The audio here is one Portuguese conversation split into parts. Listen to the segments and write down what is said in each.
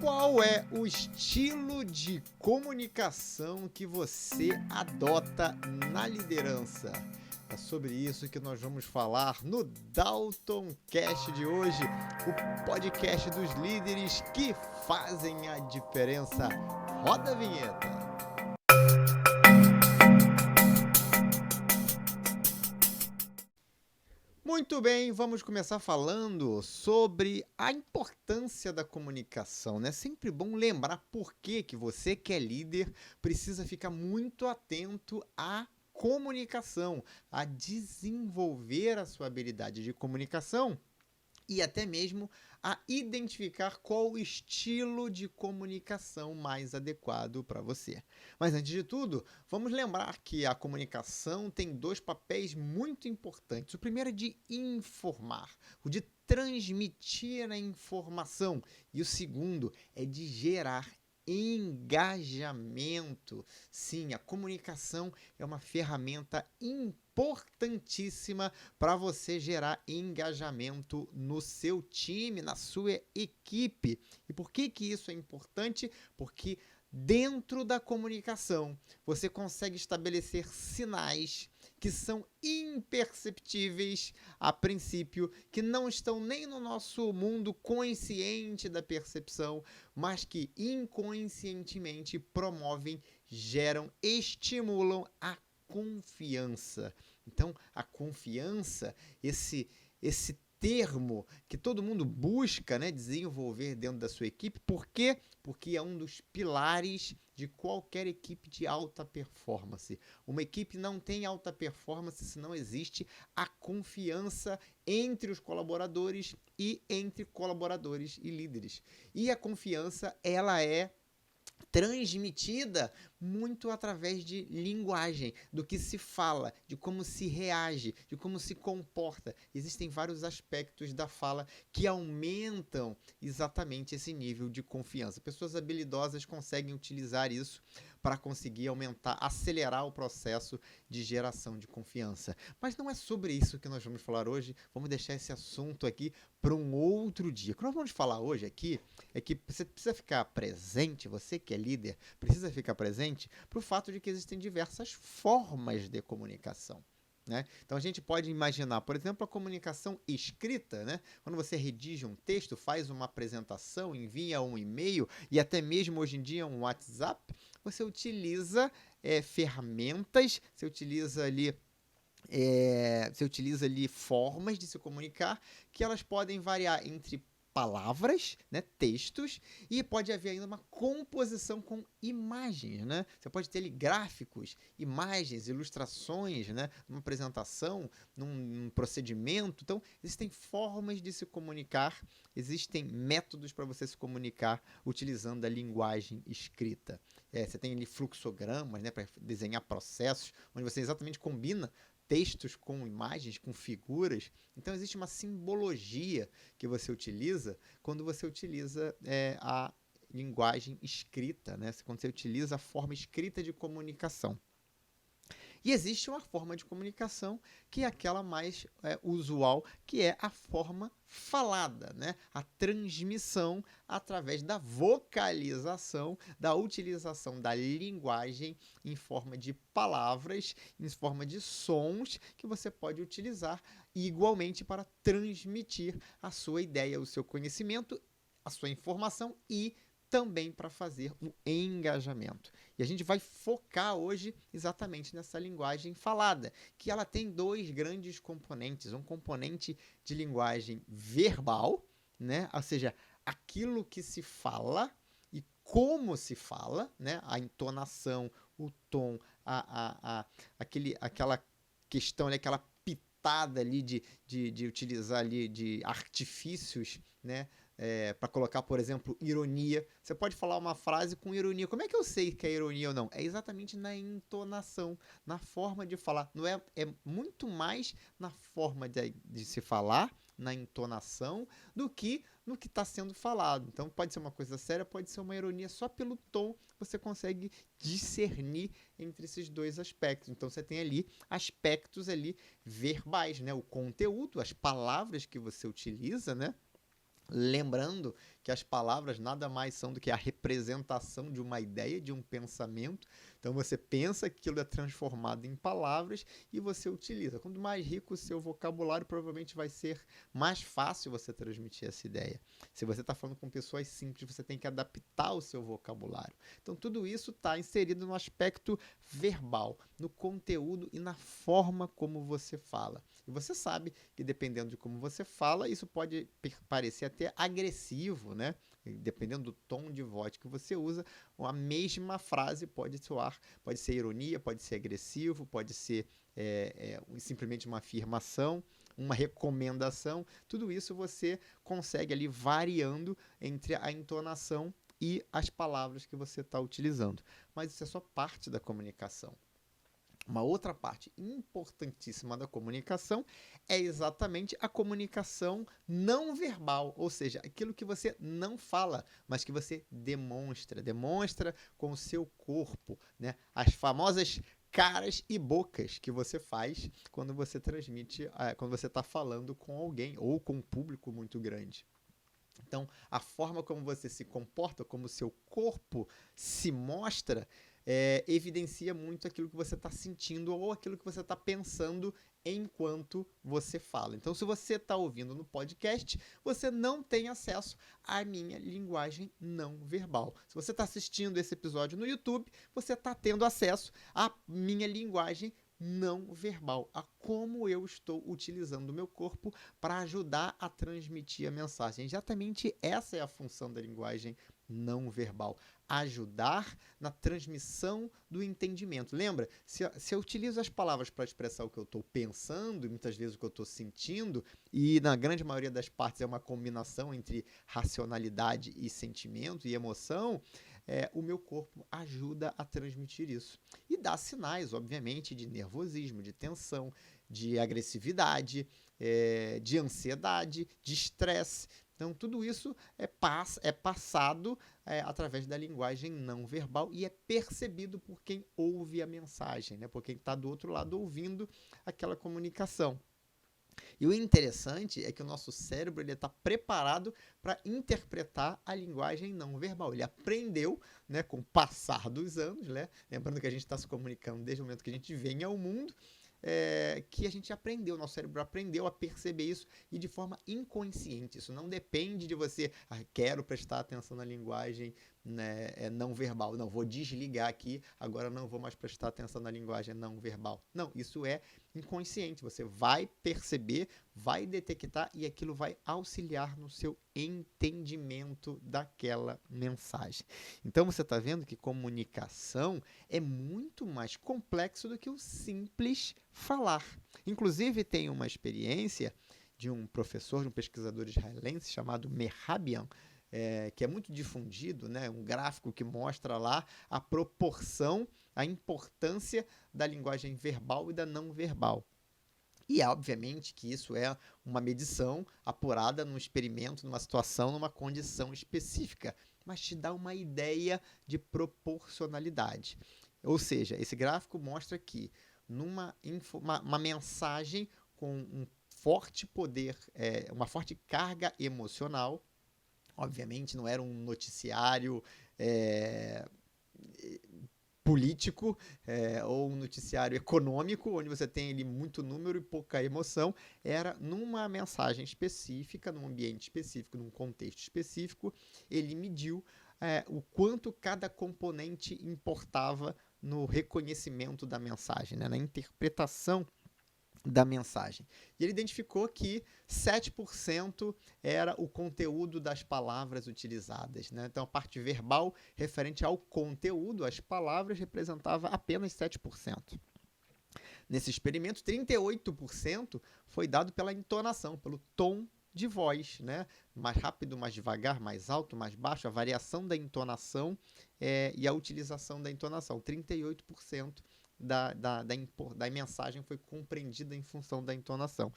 Qual é o estilo de comunicação que você adota na liderança? É sobre isso que nós vamos falar no Dalton Cast de hoje, o podcast dos líderes que fazem a diferença. Roda a vinheta! Muito bem, vamos começar falando sobre a importância da comunicação, né? Sempre bom lembrar por que você que é líder precisa ficar muito atento à comunicação, a desenvolver a sua habilidade de comunicação e até mesmo a identificar qual o estilo de comunicação mais adequado para você. Mas antes de tudo, vamos lembrar que a comunicação tem dois papéis muito importantes. O primeiro é de informar, o de transmitir a informação, e o segundo é de gerar engajamento. Sim, a comunicação é uma ferramenta importantíssima para você gerar engajamento no seu time, na sua equipe. E por que isso é importante? Porque dentro da comunicação você consegue estabelecer sinais que são imperceptíveis a princípio, que não estão nem no nosso mundo consciente da percepção, mas que inconscientemente promovem, geram, estimulam a confiança. Então, a confiança, esse termo que todo mundo busca, né, desenvolver dentro da sua equipe. Por quê? Porque é um dos pilares de qualquer equipe de alta performance. Uma equipe não tem alta performance se não existe a confiança entre os colaboradores e entre colaboradores e líderes. E a confiança, ela é transmitida muito através de linguagem, do que se fala, de como se reage, de como se comporta. Existem vários aspectos da fala que aumentam exatamente esse nível de confiança. Pessoas habilidosas conseguem utilizar isso para conseguir aumentar, acelerar o processo de geração de confiança. Mas não é sobre isso que nós vamos falar hoje. Vamos deixar esse assunto aqui para um outro dia. O que nós vamos falar hoje aqui é que você precisa ficar presente, você que é líder, precisa ficar presente para o fato de que existem diversas formas de comunicação. Né? Então a gente pode imaginar, por exemplo, a comunicação escrita, né? Quando você redige um texto, faz uma apresentação, envia um e-mail e até mesmo hoje em dia um WhatsApp, você utiliza ferramentas, você utiliza ali formas de se comunicar que elas podem variar entre palavras, né, textos, e pode haver ainda uma composição com imagens, né? Você pode ter ali gráficos, imagens, ilustrações, né, numa apresentação, num procedimento. Então, existem formas de se comunicar, existem métodos para você se comunicar utilizando a linguagem escrita. Você tem ali fluxogramas, né, para desenhar processos, onde você exatamente combina textos com imagens, com figuras. Então, existe uma simbologia que você utiliza quando você utiliza a linguagem escrita, né? Quando você utiliza a forma escrita de comunicação. E existe uma forma de comunicação que é aquela mais usual, que é a forma falada, né? A transmissão através da vocalização, da utilização da linguagem em forma de palavras, em forma de sons que você pode utilizar igualmente para transmitir a sua ideia, o seu conhecimento, a sua informação e também para fazer o engajamento. E a gente vai focar hoje exatamente nessa linguagem falada, que ela tem dois grandes componentes. Um componente de linguagem verbal, né? Ou seja, aquilo que se fala e como se fala, né? A entonação, o tom, aquela questão, aquela pitada ali de utilizar ali de artifícios, né? Para colocar, por exemplo, ironia. Você pode falar uma frase com ironia. Como é que eu sei que é ironia ou não? É exatamente na entonação, na forma de falar. Não é muito mais na forma de se falar, na entonação, do que no que está sendo falado. Então, pode ser uma coisa séria, pode ser uma ironia. Só pelo tom você consegue discernir entre esses dois aspectos. Então, você tem ali aspectos ali verbais, né? O conteúdo, as palavras que você utiliza, né? Lembrando que as palavras nada mais são do que a representação de uma ideia, de um pensamento. Então você pensa que aquilo é transformado em palavras e você utiliza. Quanto mais rico o seu vocabulário, provavelmente vai ser mais fácil você transmitir essa ideia. Se você está falando com pessoas simples, você tem que adaptar o seu vocabulário. Então tudo isso está inserido no aspecto verbal, no conteúdo e na forma como você fala. E você sabe que dependendo de como você fala, isso pode parecer até agressivo, né? Dependendo do tom de voz que você usa, a mesma frase pode soar, pode ser ironia, pode ser agressivo, pode ser simplesmente uma afirmação, uma recomendação. Tudo isso você consegue ali variando entre a entonação e as palavras que você está utilizando. Mas isso é só parte da comunicação. Uma outra parte importantíssima da comunicação é exatamente a comunicação não verbal, ou seja, aquilo que você não fala, mas que você demonstra com o seu corpo, né? As famosas caras e bocas que você faz quando você transmite, quando você está falando com alguém ou com um público muito grande. Então, a forma como você se comporta, como o seu corpo se mostra, evidencia muito aquilo que você está sentindo ou aquilo que você está pensando enquanto você fala. Então, se você está ouvindo no podcast, você não tem acesso à minha linguagem não verbal. Se você está assistindo esse episódio no YouTube, você está tendo acesso à minha linguagem não verbal, a como eu estou utilizando o meu corpo para ajudar a transmitir a mensagem. Exatamente essa é a função da linguagem não verbal, ajudar na transmissão do entendimento. Lembra? Se eu utilizo as palavras para expressar o que eu estou pensando, e muitas vezes o que eu estou sentindo, e na grande maioria das partes é uma combinação entre racionalidade e sentimento e emoção, o meu corpo ajuda a transmitir isso. E dá sinais, obviamente, de nervosismo, de tensão, de agressividade, de ansiedade, de estresse. Então, tudo isso é passado através da linguagem não verbal e é percebido por quem ouve a mensagem, né? Por quem está do outro lado ouvindo aquela comunicação. E o interessante é que o nosso cérebro está preparado para interpretar a linguagem não verbal. Ele aprendeu, né, com o passar dos anos, né? Lembrando que a gente está se comunicando desde o momento que a gente vem ao mundo, que a gente aprendeu, nosso cérebro aprendeu a perceber isso e de forma inconsciente. Isso não depende de você, quero prestar atenção na linguagem, né, não verbal. Não, vou desligar aqui, agora não vou mais prestar atenção na linguagem não verbal. Não, isso é inconsciente. Você vai perceber, vai detectar e aquilo vai auxiliar no seu entendimento daquela mensagem. Então você está vendo que comunicação é muito mais complexo do que o simples falar. Inclusive tem uma experiência de um professor, de um pesquisador israelense chamado Merhabian, que é muito difundido, né? Um gráfico que mostra lá a proporção, a importância da linguagem verbal e da não verbal. E obviamente que isso é uma medição apurada num experimento, numa situação, numa condição específica, mas te dá uma ideia de proporcionalidade. Ou seja, esse gráfico mostra que uma mensagem com um forte poder, uma forte carga emocional, obviamente não era um noticiário político ou um noticiário econômico, onde você tem ali muito número e pouca emoção, era numa mensagem específica, num ambiente específico, num contexto específico, ele mediu o quanto cada componente importava no reconhecimento da mensagem, né, na interpretação da mensagem. E ele identificou que 7% era o conteúdo das palavras utilizadas, né? Então, a parte verbal referente ao conteúdo, as palavras, representava apenas 7%. Nesse experimento, 38% foi dado pela entonação, pelo tom de voz, né? Mais rápido, mais devagar, mais alto, mais baixo, a variação da entonação e a utilização da entonação. 38% da mensagem foi compreendida em função da entonação.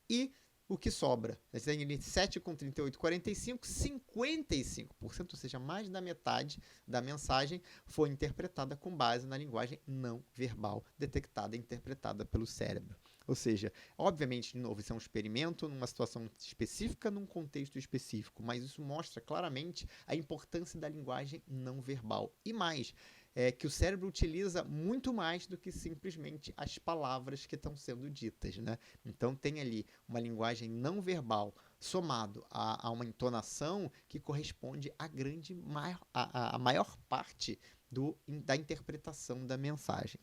E o que sobra? 7 com 38, 45, 55%, ou seja, mais da metade da mensagem foi interpretada com base na linguagem não verbal, detectada e interpretada pelo cérebro. Ou seja, obviamente, de novo, isso é um experimento numa situação específica, num contexto específico, mas isso mostra claramente a importância da linguagem não verbal. E mais, que o cérebro utiliza muito mais do que simplesmente as palavras que estão sendo ditas, né? Então tem ali uma linguagem não verbal somado a uma entonação que corresponde à maior parte da interpretação da mensagem.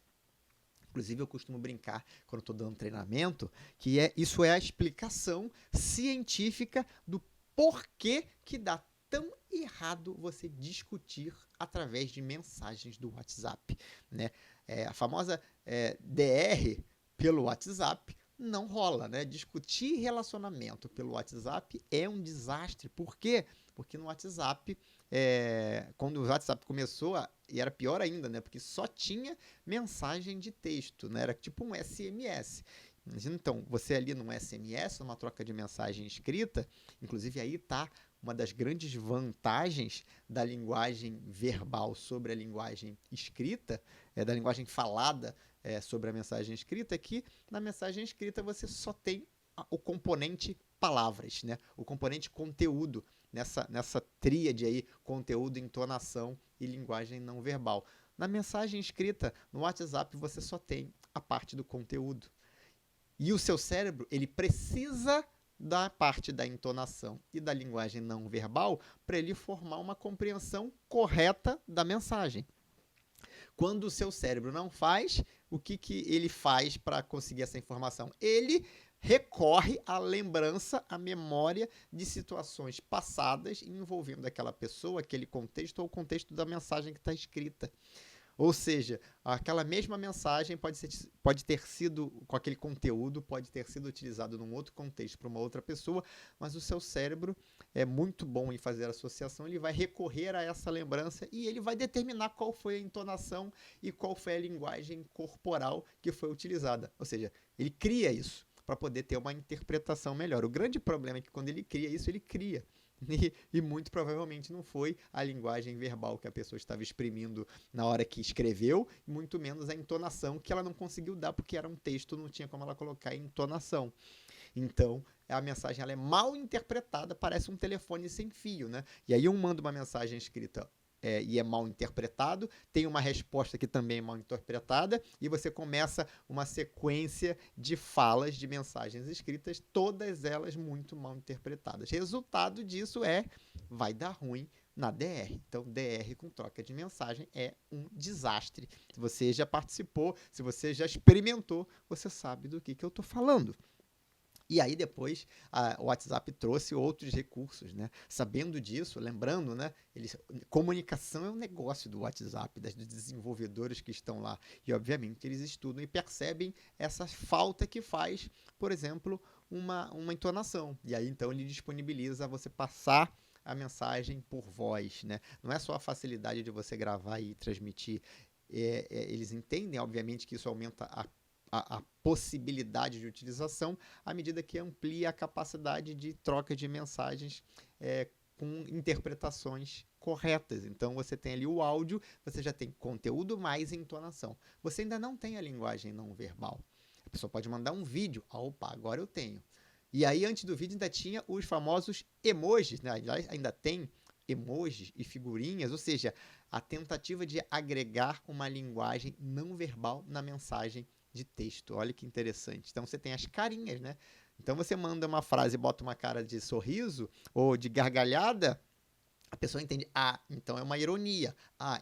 Inclusive, eu costumo brincar, quando estou dando treinamento, que isso é a explicação científica do porquê que dá tão errado você discutir através de mensagens do WhatsApp, né? A famosa DR pelo WhatsApp não rola, né? Discutir relacionamento pelo WhatsApp é um desastre. Por quê? Porque no WhatsApp, quando o WhatsApp começou, e era pior ainda, né? Porque só tinha mensagem de texto, né? Era tipo um SMS. Então, você ali num SMS, numa troca de mensagem escrita, inclusive aí está uma das grandes vantagens da linguagem verbal sobre a linguagem escrita, da linguagem falada sobre a mensagem escrita, é que na mensagem escrita você só tem o componente palavras, né? O componente conteúdo, nessa tríade aí, conteúdo, entonação e linguagem não verbal. Na mensagem escrita, no WhatsApp, você só tem a parte do conteúdo. E o seu cérebro, ele precisa da parte da entonação e da linguagem não verbal para ele formar uma compreensão correta da mensagem. Quando o seu cérebro não faz, o que ele faz para conseguir essa informação? Ele recorre à lembrança, à memória de situações passadas envolvendo aquela pessoa, aquele contexto ou o contexto da mensagem que está escrita. Ou seja, aquela mesma mensagem pode ter sido, com aquele conteúdo, pode ter sido utilizado num outro contexto para uma outra pessoa, mas o seu cérebro é muito bom em fazer associação, ele vai recorrer a essa lembrança e ele vai determinar qual foi a entonação e qual foi a linguagem corporal que foi utilizada. Ou seja, ele cria isso para poder ter uma interpretação melhor. O grande problema é que quando ele cria isso, ele cria. E muito provavelmente não foi a linguagem verbal que a pessoa estava exprimindo na hora que escreveu, muito menos a entonação que ela não conseguiu dar porque era um texto, não tinha como ela colocar entonação. Então, a mensagem ela é mal interpretada, parece um telefone sem fio, né? E aí manda uma mensagem escrita e é mal interpretado, tem uma resposta que também é mal interpretada, e você começa uma sequência de falas, de mensagens escritas, todas elas muito mal interpretadas. Resultado disso vai dar ruim na DR. Então, DR com troca de mensagem é um desastre. Se você já participou, se você já experimentou, você sabe do que eu estou falando. E aí depois o WhatsApp trouxe outros recursos, né? Sabendo disso, lembrando, né? Comunicação é um negócio do WhatsApp, dos desenvolvedores que estão lá. E obviamente eles estudam e percebem essa falta que faz, por exemplo, uma entonação. E aí então ele disponibiliza você passar a mensagem por voz, né? Não é só a facilidade de você gravar e transmitir. Eles entendem, obviamente, que isso aumenta a possibilidade de utilização à medida que amplia a capacidade de troca de mensagens com interpretações corretas. Então, você tem ali o áudio, você já tem conteúdo mais entonação. Você ainda não tem a linguagem não verbal. A pessoa pode mandar um vídeo. Opa, agora eu tenho. E aí, antes do vídeo, ainda tinha os famosos emojis, né? Ainda tem emojis e figurinhas, ou seja, a tentativa de agregar uma linguagem não verbal na mensagem de texto. Olha que interessante. Então você tem as carinhas, né? Então você manda uma frase e bota uma cara de sorriso ou de gargalhada, a pessoa entende, então é uma ironia,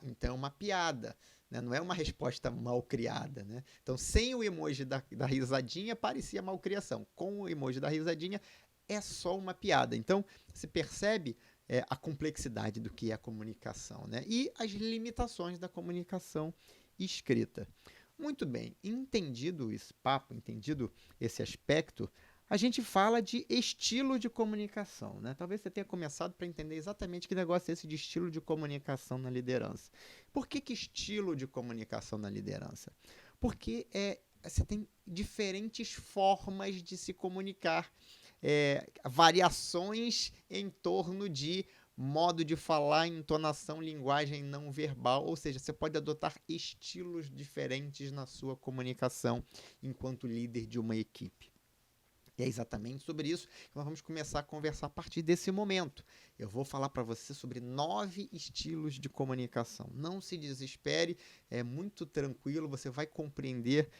então é uma piada, né? Não é uma resposta mal criada, né? Então sem o emoji da risadinha parecia malcriação, com o emoji da risadinha é só uma piada. Então se percebe a complexidade do que é a comunicação, né? E as limitações da comunicação escrita. Muito bem, entendido esse papo, entendido esse aspecto, a gente fala de estilo de comunicação, né? Talvez você tenha começado para entender exatamente que negócio é esse de estilo de comunicação na liderança. Por que estilo de comunicação na liderança? Porque você tem diferentes formas de se comunicar, variações em torno de modo de falar, entonação, linguagem não verbal, ou seja, você pode adotar estilos diferentes na sua comunicação enquanto líder de uma equipe. E é exatamente sobre isso que nós vamos começar a conversar a partir desse momento. Eu vou falar para você sobre 9 estilos de comunicação. Não se desespere, é muito tranquilo, você vai compreender.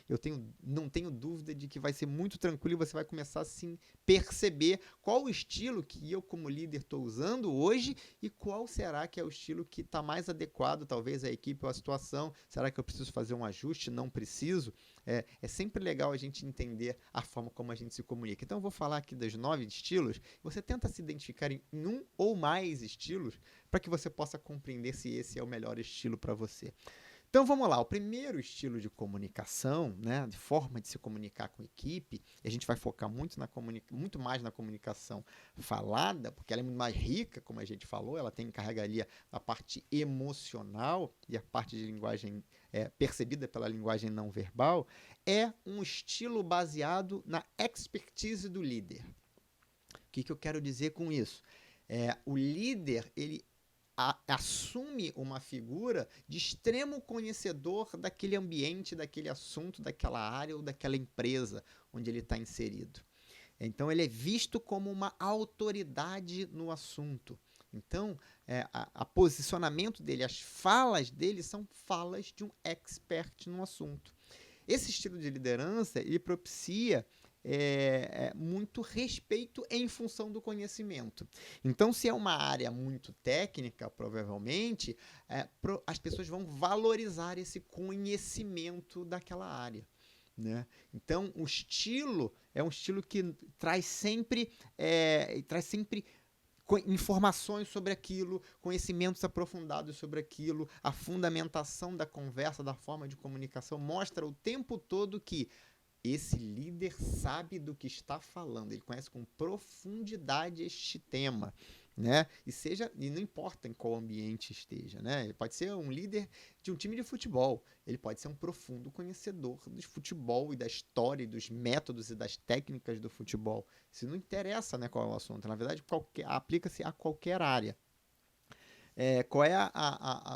Não tenho dúvida de que vai ser muito tranquilo e você vai começar a sim, perceber qual o estilo que eu, como líder, estou usando hoje e qual será que é o estilo que está mais adequado, talvez, à equipe ou à situação. Será que eu preciso fazer um ajuste? Não preciso. É sempre legal a gente entender a forma como a gente se comunica. Então, eu vou falar aqui dos 9 estilos. Você tenta se identificar em um ou mais estilos para que você possa compreender se esse é o melhor estilo para você. Então, vamos lá. O primeiro estilo de comunicação, né, de forma de se comunicar com a equipe, e a gente vai focar muito mais na comunicação falada, porque ela é muito mais rica, como a gente falou, ela carrega ali a parte emocional e a parte de linguagem percebida pela linguagem não verbal, é um estilo baseado na expertise do líder. O que eu quero dizer com isso? O líder, ele assume uma figura de extremo conhecedor daquele ambiente, daquele assunto, daquela área ou daquela empresa onde ele está inserido. Então, ele é visto como uma autoridade no assunto. Então, o posicionamento dele, as falas dele são falas de um expert no assunto. Esse estilo de liderança, ele propicia muito respeito em função do conhecimento. Então, se é uma área muito técnica, provavelmente, as pessoas vão valorizar esse conhecimento daquela área. Né? Então, o estilo é um estilo que traz sempre informações sobre aquilo, conhecimentos aprofundados sobre aquilo, a fundamentação da conversa, da forma de comunicação, mostra o tempo todo que esse líder sabe do que está falando, ele conhece com profundidade este tema, né? E não importa em qual ambiente esteja, né? Ele pode ser um líder de um time de futebol, ele pode ser um profundo conhecedor do futebol e da história, e dos métodos e das técnicas do futebol. Isso não interessa, né, qual é o assunto, na verdade aplica-se a qualquer área.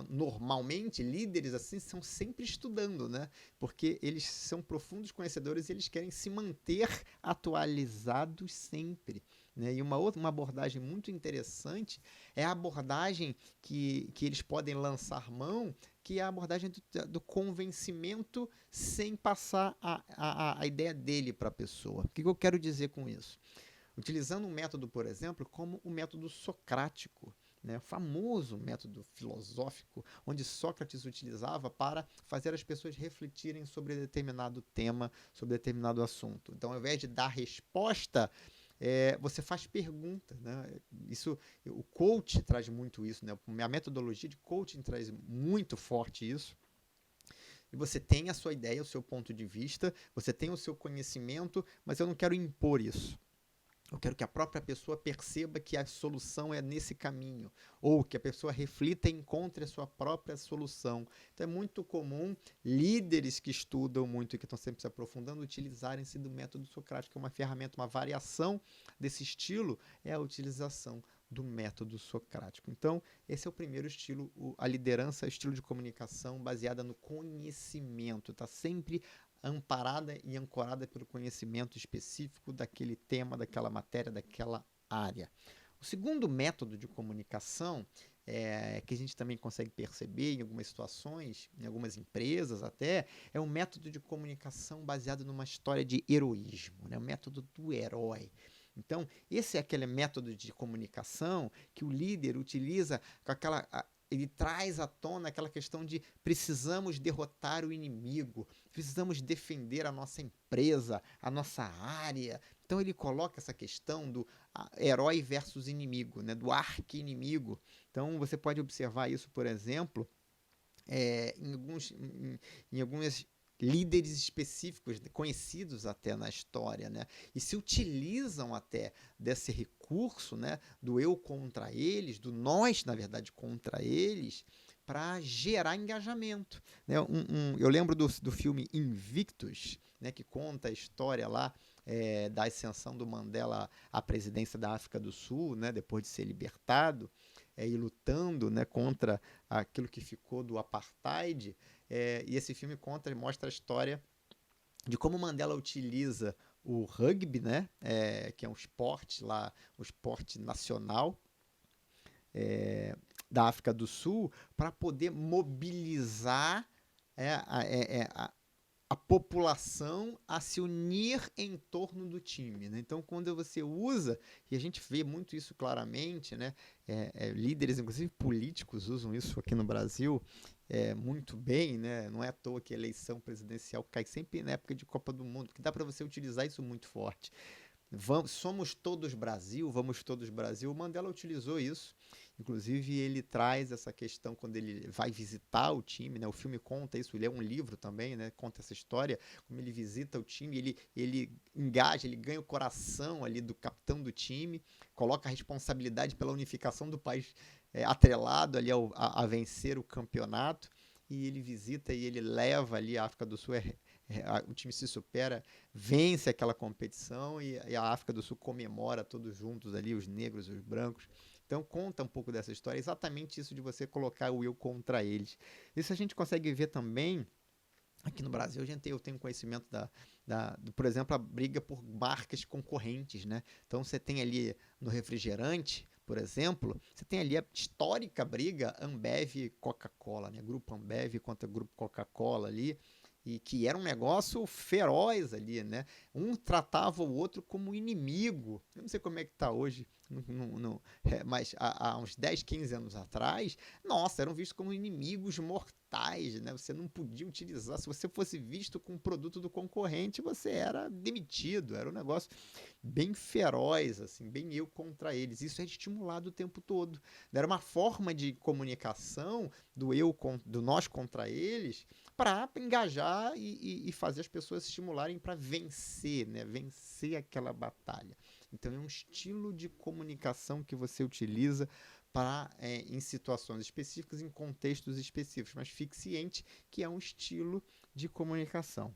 Normalmente, líderes assim são sempre estudando, né? Porque eles são profundos conhecedores e eles querem se manter atualizados sempre. Né? E uma abordagem muito interessante é a abordagem que eles podem lançar mão, que é a abordagem do convencimento sem passar a ideia dele para a pessoa. O que eu quero dizer com isso? Utilizando um método, por exemplo, como o método socrático, né, famoso método filosófico, onde Sócrates utilizava para fazer as pessoas refletirem sobre determinado tema, sobre determinado assunto. Então, ao invés de dar resposta, você faz pergunta. Né? O coach traz muito isso. Né? A metodologia de coaching traz muito forte isso. E você tem a sua ideia, o seu ponto de vista, você tem o seu conhecimento, mas eu não quero impor isso. Eu quero que a própria pessoa perceba que a solução é nesse caminho, ou que a pessoa reflita e encontre a sua própria solução. Então é muito comum líderes que estudam muito e que estão sempre se aprofundando utilizarem-se do método socrático, que é uma ferramenta, uma variação desse estilo, é a utilização do método socrático. Então, esse é o primeiro estilo, a liderança, estilo de comunicação baseada no conhecimento. Está sempre amparada e ancorada pelo conhecimento específico daquele tema, daquela matéria, daquela área. O segundo método de comunicação, que a gente também consegue perceber em algumas situações, em algumas empresas até, é um método de comunicação baseado numa história de heroísmo, né? O método do herói. Então, esse é aquele método de comunicação que o líder utiliza com aquela... Ele traz à tona aquela questão de precisamos derrotar o inimigo, precisamos defender a nossa empresa, a nossa área. Então ele coloca essa questão do herói versus inimigo, né? Do arqui-inimigo. Então você pode observar isso, por exemplo, em algumas líderes específicos, conhecidos até na história, né? E se utilizam até desse recurso, né? Do eu contra eles, do nós, na verdade, contra eles, para gerar engajamento. Né? Eu lembro do filme Invictus, né? Que conta a história lá da ascensão do Mandela à presidência da África do Sul, né? Depois de ser libertado. e lutando, né, contra aquilo que ficou do apartheid. E esse filme mostra a história de como Mandela utiliza o rugby, né, que é um esporte lá, um esporte nacional da África do Sul, para poder mobilizar a população a se unir em torno do time, né? Então, quando você usa, e a gente vê muito isso claramente, né? Líderes, inclusive políticos, usam isso aqui no Brasil muito bem, né? Não é à toa que a eleição presidencial cai sempre na época de Copa do Mundo, que dá para você utilizar isso muito forte. Somos todos Brasil, vamos todos Brasil. O Mandela utilizou isso. Inclusive, ele traz essa questão quando ele vai visitar o time, né? O filme conta isso, ele é um livro também, né? Conta essa história, como ele visita o time, ele engaja, ele ganha o coração ali do capitão do time, coloca a responsabilidade pela unificação do país atrelado ali a vencer o campeonato, e ele visita e ele leva ali a África do Sul, o time se supera, vence aquela competição e a África do Sul comemora todos juntos ali, os negros, os brancos. Então conta um pouco dessa história, exatamente isso de você colocar o eu contra eles. Isso a gente consegue ver também aqui no Brasil. Eu tenho conhecimento por exemplo, a briga por marcas concorrentes, né? Então você tem ali no refrigerante, por exemplo, você tem ali a histórica briga Ambev e Coca-Cola, né? Grupo Ambev contra Grupo Coca-Cola ali, e que era um negócio feroz ali, né? Um tratava o outro como inimigo. Eu não sei como é que tá hoje, mas há uns 10, 15 anos atrás, nossa, eram vistos como inimigos mortais, né? Você não podia utilizar. Se você fosse visto com um produto do concorrente, você era demitido. Era um negócio bem feroz, assim, bem eu contra eles. Isso é estimulado o tempo todo. Era uma forma de comunicação do nós contra eles, para engajar e fazer as pessoas se estimularem para vencer, né? Vencer aquela batalha. Então é um estilo de comunicação que você utiliza em situações específicas, em contextos específicos, mas fique ciente que é um estilo de comunicação.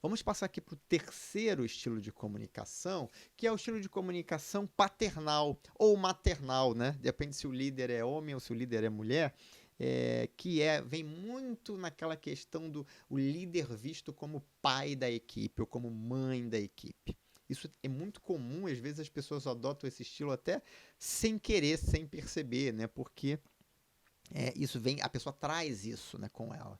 Vamos passar aqui para o terceiro estilo de comunicação, que é o estilo de comunicação paternal ou maternal, né? Depende se o líder é homem ou se o líder é mulher. Vem muito naquela questão do o líder visto como pai da equipe ou como mãe da equipe. Isso é muito comum, às vezes as pessoas adotam esse estilo até sem querer, sem perceber, né? Porque a pessoa traz isso, né, com ela.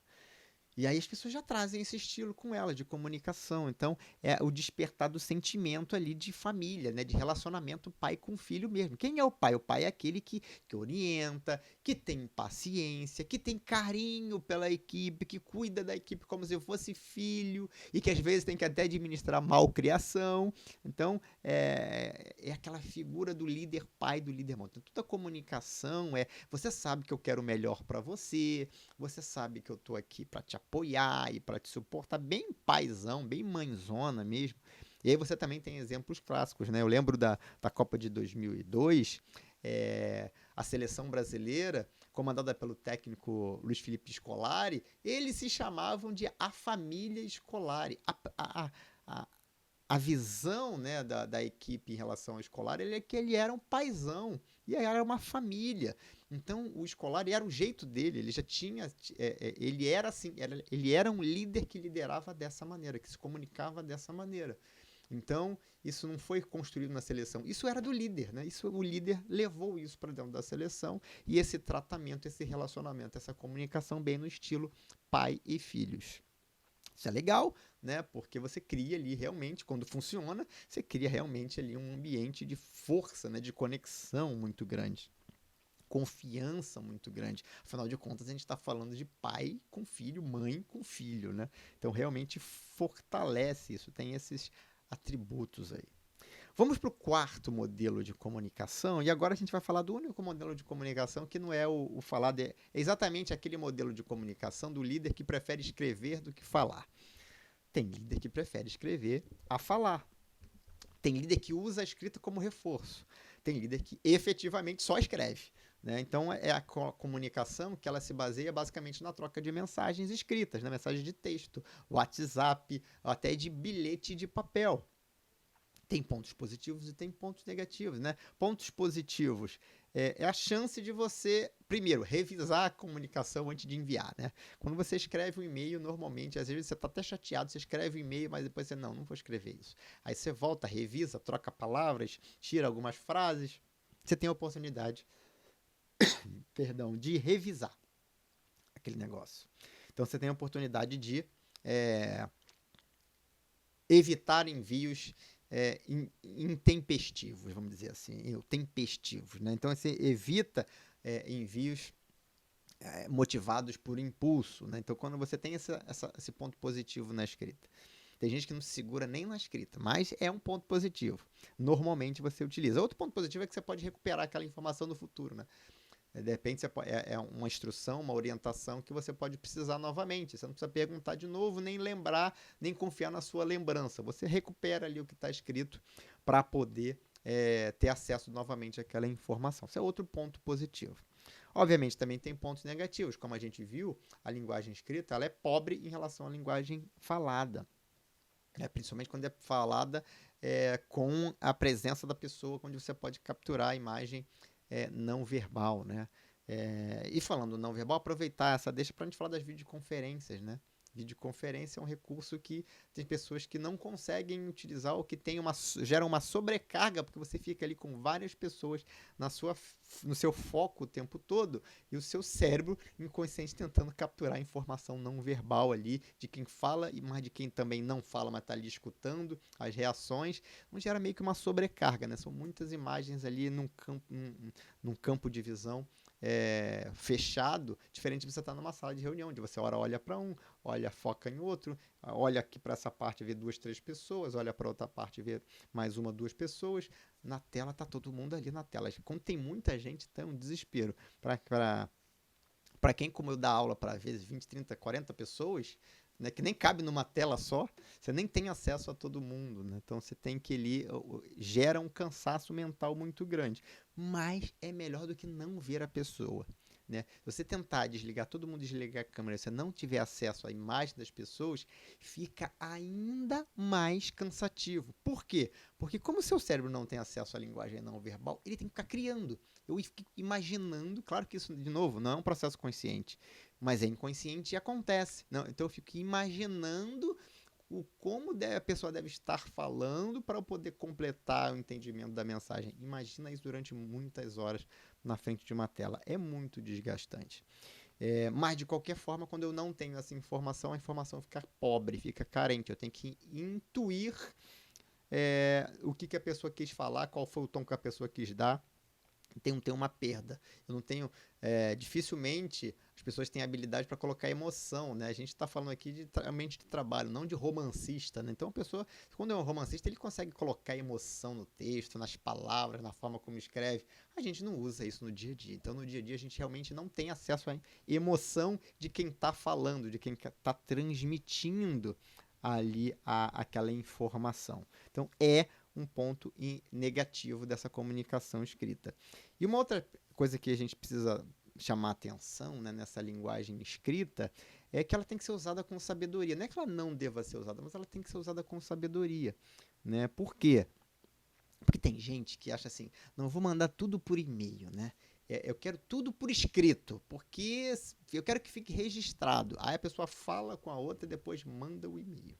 E aí as pessoas já trazem esse estilo com ela, de comunicação. Então, é o despertar do sentimento ali de família, né? De relacionamento pai com filho mesmo. Quem é o pai? O pai é aquele que orienta, que tem paciência, que tem carinho pela equipe, que cuida da equipe como se fosse filho e que às vezes tem que até administrar malcriação. Então, é aquela figura do líder pai, do líder irmão. Então, toda a comunicação você sabe que eu quero o melhor para você, você sabe que eu tô aqui para te apoiar e para te suportar, bem paizão, bem mãezona mesmo. E aí você também tem exemplos clássicos, né? Eu lembro da Copa de 2002, a seleção brasileira, comandada pelo técnico Luiz Felipe Scolari, eles se chamavam de a família Scolari. A visão, né, da equipe em relação ao Scolari é que ele era um paizão, e aí era uma família. Então o Scolari era o jeito dele, ele já tinha, ele era assim, ele era um líder que liderava dessa maneira, que se comunicava dessa maneira. Então isso não foi construído na seleção, isso era do líder, né? O líder levou isso para dentro da seleção, e esse tratamento, esse relacionamento, essa comunicação bem no estilo pai e filhos. Isso é legal, né? Porque você cria ali realmente, quando funciona, você cria realmente ali um ambiente de força, né? De conexão muito grande. Confiança muito grande. Afinal de contas, a gente está falando de pai com filho, mãe com filho, né? Então realmente fortalece isso, tem esses atributos aí. Vamos para o quarto modelo de comunicação, e agora a gente vai falar do único modelo de comunicação que não é o falar, é exatamente aquele modelo de comunicação do líder que prefere escrever do que falar. Tem líder que prefere escrever a falar. Tem líder que usa a escrita como reforço. Tem líder que efetivamente só escreve. Né? Então, é a comunicação que ela se baseia basicamente na troca de mensagens escritas, né? Mensagens de texto, WhatsApp, até de bilhete de papel. Tem pontos positivos e tem pontos negativos, né? Pontos positivos. é a chance de você, primeiro, revisar a comunicação antes de enviar, né? Quando você escreve um e-mail, normalmente, às vezes você está até chateado, você escreve um e-mail, mas depois você, não vou escrever isso. Aí você volta, revisa, troca palavras, tira algumas frases. Você tem a oportunidade, perdão, de revisar aquele negócio. Então você tem a oportunidade de evitar envios intempestivos, vamos dizer assim, tempestivos, né? Então você evita envios motivados por impulso, né? Então quando você tem esse ponto positivo na escrita, tem gente que não se segura nem na escrita, mas é um ponto positivo. Normalmente você utiliza. Outro ponto positivo é que você pode recuperar aquela informação no futuro, né? De repente é uma instrução, uma orientação que você pode precisar novamente. Você não precisa perguntar de novo, nem lembrar, nem confiar na sua lembrança. Você recupera ali o que está escrito para poder ter acesso novamente àquela informação. Isso é outro ponto positivo. Obviamente também tem pontos negativos. Como a gente viu, a linguagem escrita ela é pobre em relação à linguagem falada. Principalmente quando é falada com a presença da pessoa, onde você pode capturar a imagem não verbal, né? E falando não verbal, aproveitar essa deixa para a gente falar das videoconferências, né? Videoconferência é um recurso que tem pessoas que não conseguem utilizar ou que geram uma sobrecarga, porque você fica ali com várias pessoas no seu foco o tempo todo e o seu cérebro inconsciente tentando capturar a informação não verbal ali de quem fala, mas de quem também não fala, mas está ali escutando as reações, então gera meio que uma sobrecarga, né? São muitas imagens ali num campo de visão fechado, diferente de você estar numa sala de reunião, onde você olha para um, olha, foca em outro, olha aqui para essa parte e vê 2, 3 pessoas, olha para outra parte e vê mais 1, 2 pessoas. Na tela tá todo mundo ali na tela. Quando tem muita gente, tá um desespero. Para quem, como eu dá aula para às vezes 20, 30, 40 pessoas, né, que nem cabe numa tela só, você nem tem acesso a todo mundo, né? Então você tem que ali gera um cansaço mental muito grande, mas é melhor do que não ver a pessoa, né? Se você tentar desligar, todo mundo desligar a câmera, se você não tiver acesso à imagem das pessoas, fica ainda mais cansativo. Por quê? Porque como o seu cérebro não tem acesso à linguagem não verbal, ele tem que ficar criando. Eu fico imaginando, claro que isso, de novo, não é um processo consciente, mas é inconsciente e acontece. Não, então eu fico imaginando como a pessoa deve estar falando para eu poder completar o entendimento da mensagem. Imagina isso durante muitas horas na frente de uma tela. É muito desgastante. Mas, de qualquer forma, quando eu não tenho essa informação, a informação fica pobre, fica carente. Eu tenho que intuir o que a pessoa quis falar, qual foi o tom que a pessoa quis dar. Tem uma perda. Eu não tenho. Dificilmente as pessoas têm habilidade para colocar emoção, né? A gente está falando aqui realmente de trabalho, não de romancista, né? Então a pessoa, quando é um romancista, ele consegue colocar emoção no texto, nas palavras, na forma como escreve. A gente não usa isso no dia a dia. Então no dia a dia a gente realmente não tem acesso à emoção de quem está falando, de quem está transmitindo ali aquela informação. Então um ponto negativo dessa comunicação escrita. E uma outra coisa que a gente precisa chamar atenção, né, nessa linguagem escrita é que ela tem que ser usada com sabedoria. Não é que ela não deva ser usada, mas ela tem que ser usada com sabedoria, né? Por quê? Porque tem gente que acha assim, não, vou mandar tudo por e-mail, né? Eu quero tudo por escrito, porque eu quero que fique registrado. Aí a pessoa fala com a outra e depois manda o e-mail.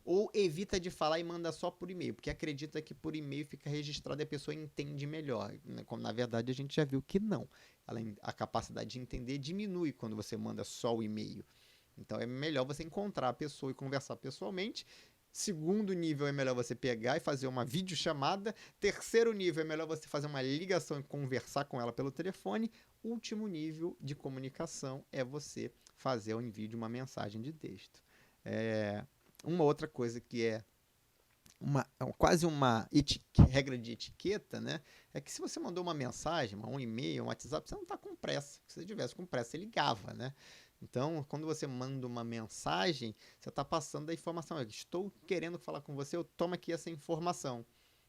Ou evita de falar e manda só por e-mail, porque acredita que por e-mail fica registrado e a pessoa entende melhor. Como na verdade a gente já viu que não. A capacidade de entender diminui quando você manda só o e-mail. Então é melhor você encontrar a pessoa e conversar pessoalmente. Segundo nível é melhor você pegar e fazer uma videochamada. Terceiro nível é melhor você fazer uma ligação e conversar com ela pelo telefone. Último nível de comunicação é você fazer o envio de uma mensagem de texto. Uma outra coisa que é quase uma regra de etiqueta, né? É que se você mandou uma mensagem, um e-mail, um WhatsApp, você não está com pressa. Se você tivesse com pressa, você ligava, né? Então, quando você manda uma mensagem, você está passando a informação. Estou querendo falar com você, eu tomo aqui essa informação.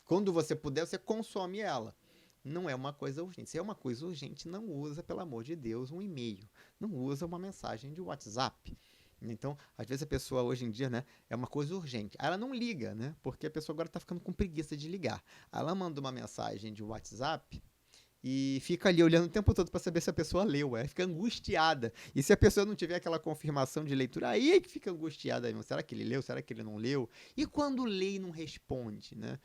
Quando você puder, você consome ela. Não é uma coisa urgente. Se é uma coisa urgente, não usa, pelo amor de Deus, um e-mail. Não usa uma mensagem de WhatsApp. Então, às vezes a pessoa hoje em dia, né, é uma coisa urgente. Ela não liga, né? Porque a pessoa agora está ficando com preguiça de ligar. Ela manda uma mensagem de WhatsApp e fica ali olhando o tempo todo para saber se a pessoa leu, fica angustiada. E se a pessoa não tiver aquela confirmação de leitura, aí é que fica angustiada. Será que ele leu? Será que ele não leu? E quando lê e não responde, né?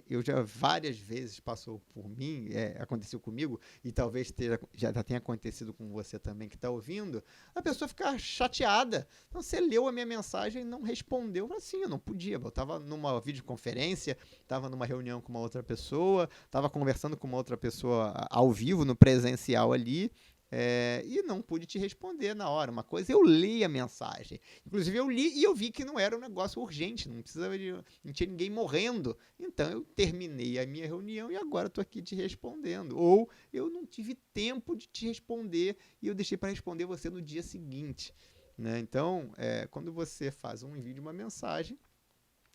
Eu já várias vezes passou por mim, aconteceu comigo, e talvez já tenha acontecido com você também que está ouvindo, a pessoa fica chateada. Então, você leu a minha mensagem e não respondeu. Assim, eu não podia. Eu estava numa videoconferência, estava numa reunião com uma outra pessoa, estava conversando com uma outra pessoa ao vivo, no presencial ali, e não pude te responder na hora. Uma coisa, eu li a mensagem. Inclusive, eu li e eu vi que não era um negócio urgente, não tinha ninguém morrendo. Então, eu terminei a minha reunião e agora estou aqui te respondendo. Ou eu não tive tempo de te responder e eu deixei para responder você no dia seguinte. Né? Então, quando você faz um envio de uma mensagem,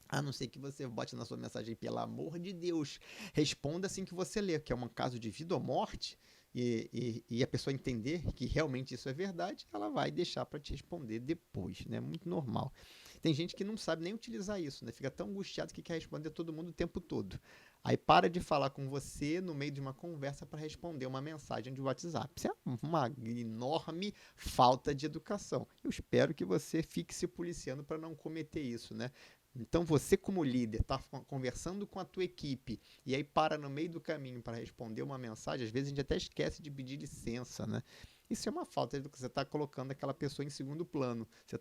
a não ser que você bote na sua mensagem, pelo amor de Deus, responda assim que você lê, que é um caso de vida ou morte, e a pessoa entender que realmente isso é verdade, ela vai deixar para te responder depois, né? Muito normal. Tem gente que não sabe nem utilizar isso, né? Fica tão angustiado que quer responder todo mundo o tempo todo. Aí para de falar com você no meio de uma conversa para responder uma mensagem de WhatsApp. Isso é uma enorme falta de educação. Eu espero que você fique se policiando para não cometer isso, né? Então você como líder está conversando com a tua equipe e aí para no meio do caminho para responder uma mensagem, às vezes a gente até esquece de pedir licença, né? Isso é uma falta de que você está colocando aquela pessoa em segundo plano. Você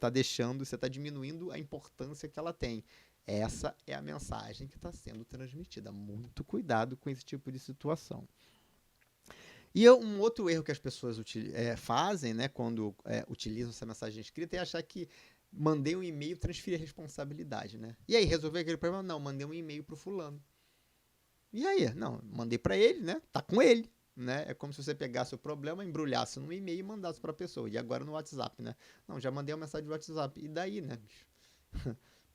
está diminuindo a importância que ela tem. Essa é a mensagem que está sendo transmitida. Muito cuidado com esse tipo de situação. E um outro erro que as pessoas fazem, né, quando utilizam essa mensagem escrita, é achar que mandei um e-mail, transferir a responsabilidade, né? E aí, resolver aquele problema? Não, mandei um e-mail pro fulano. E aí? Não, mandei para ele, né? Tá com ele, né? É como se você pegasse o problema, embrulhasse num e-mail e mandasse para a pessoa. E agora no WhatsApp, né? Não, já mandei uma mensagem no WhatsApp. E daí, né, bicho?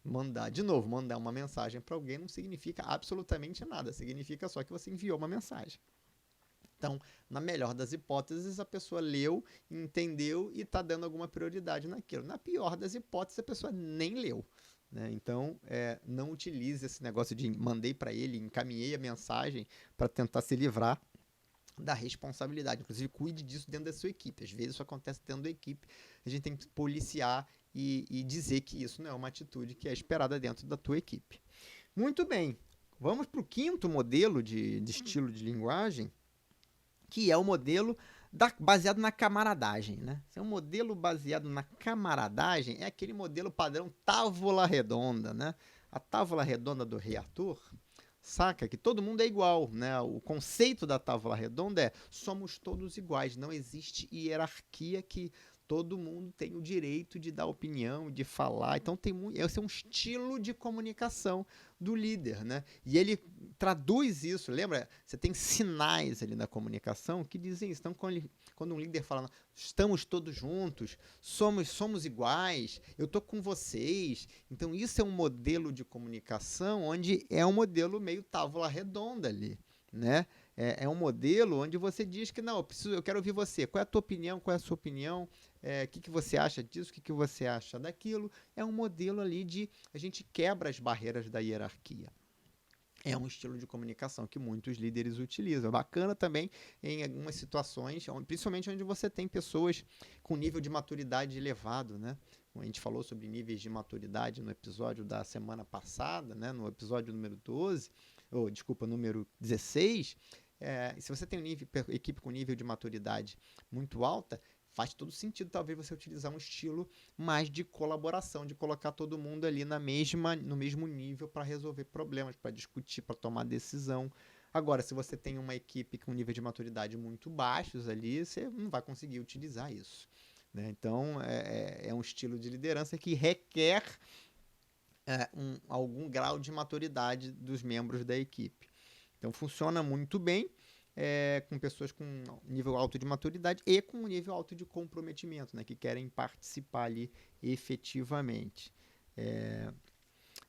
Mandar uma mensagem para alguém não significa absolutamente nada. Significa só que você enviou uma mensagem. Então, na melhor das hipóteses, a pessoa leu, entendeu e está dando alguma prioridade naquilo. Na pior das hipóteses, a pessoa nem leu. Né? Então, não utilize esse negócio de mandei para ele, encaminhei a mensagem para tentar se livrar da responsabilidade. Inclusive, cuide disso dentro da sua equipe. Às vezes isso acontece dentro da equipe. A gente tem que policiar e dizer que isso não é uma atitude que é esperada dentro da tua equipe. Muito bem. Vamos para o quinto modelo de estilo de linguagem, que é o modelo baseado na camaradagem, né? Se é um modelo baseado na camaradagem, é aquele modelo padrão távola redonda, né? A távola redonda do Rei Arthur, saca que todo mundo é igual, né? O conceito da távola redonda é somos todos iguais, não existe hierarquia que todo mundo tem o direito de dar opinião, de falar. Então esse é um estilo de comunicação do líder, né? E ele traduz isso, lembra? Você tem sinais ali na comunicação que dizem isso. Então, quando um líder fala, estamos todos juntos, somos iguais, eu tô com vocês. Então, isso é um modelo de comunicação onde é um modelo meio távola redonda ali, né? É um modelo onde você diz que não, eu quero ouvir você. Qual é a tua opinião? Qual é a sua opinião? O que você acha disso? O que você acha daquilo? É um modelo ali de a gente quebra as barreiras da hierarquia. É um estilo de comunicação que muitos líderes utilizam. É bacana também em algumas situações, principalmente onde você tem pessoas com nível de maturidade elevado, né? A gente falou sobre níveis de maturidade no episódio da semana passada, né? No episódio número 12, número 16. Se você tem equipe com nível de maturidade muito alta, faz todo sentido talvez você utilizar um estilo mais de colaboração, de colocar todo mundo ali no mesmo nível para resolver problemas, para discutir, para tomar decisão. Agora, se você tem uma equipe com nível de maturidade muito baixos ali, você não vai conseguir utilizar isso. Né? Então, é um estilo de liderança que requer algum grau de maturidade dos membros da equipe. Então, funciona muito bem com pessoas com nível alto de maturidade e com nível alto de comprometimento, né, que querem participar ali efetivamente.